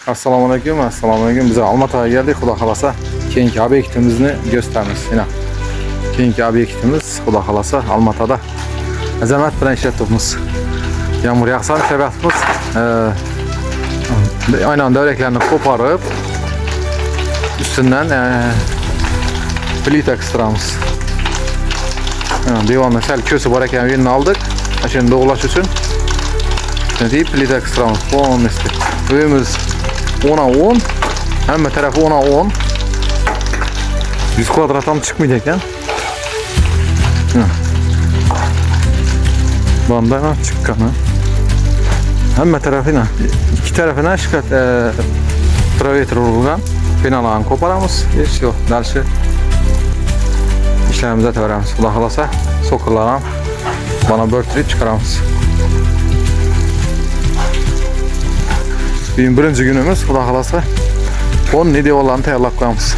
Assalomu alaykum. Biz Almatıga geldik. Xudo xolasa keyingi obyektimizni gösteramiz. Mana keyingi obyektimiz Xudo xolasa Almatada azamat bilan ishlatibmiz. Yağmur yağsa ishlatyapmiz. Aynan davraklarni ko'parib, ustidan plita qistiramiz. Devonda sal ko'si bor ekan, yerini oldik. Shuni dog'lash uchun plita qistiramiz. Polностью. Uyimiz 10'a 10. Hamma tarafı 10'a 10. 100 kvadrat ham chiqmaydi ekan. Bundan çıkan. Hamma tarafına, iki tarafına şikat travetr urulgan. Penalağını koparamiz. Hiç yok. Dalşı işlerimize tavaramiz. Xudo xolasa so'qirlarni bana börtürüp çıkaramiz. Bugün birinci günümüz. Xudo xolasa 10 devorlarni tayyorlab qo'yamiz.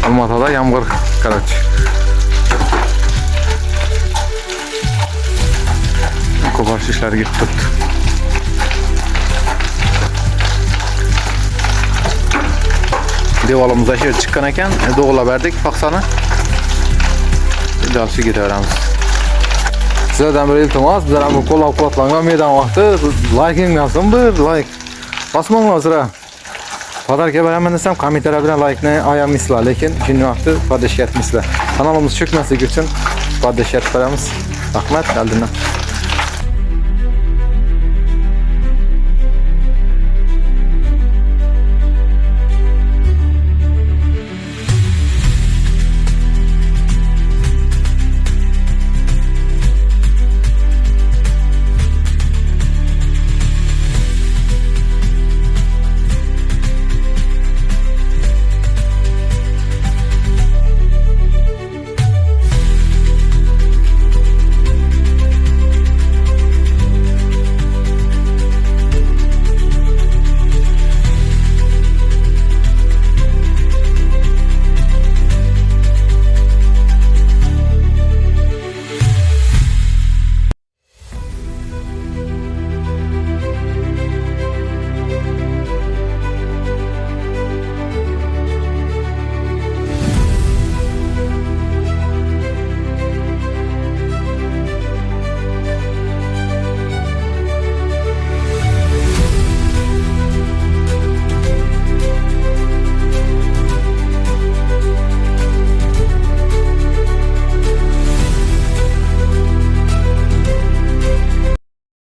Almatada yomg'ir, короче. Ko'parish ishlari ketib turibdi. Devorimiz aşağı chiqqan ekan, dog'lab berdik paxsani. Dalshi ketaveramiz. Sizlardan bir iltimos, bizlar ham qo'llab-quvvatlangan meydan vaqti like yozsin, bir like bosmanglar sizlar. Podarka beraman desam, kommentariya bilan like-ni ayamaysizlar, lekin shunday vaqti poddesh etmaysizlar. Kanalimiz cho'kmasligi uchun poddesh etib beramiz. Rahmat, oldindan.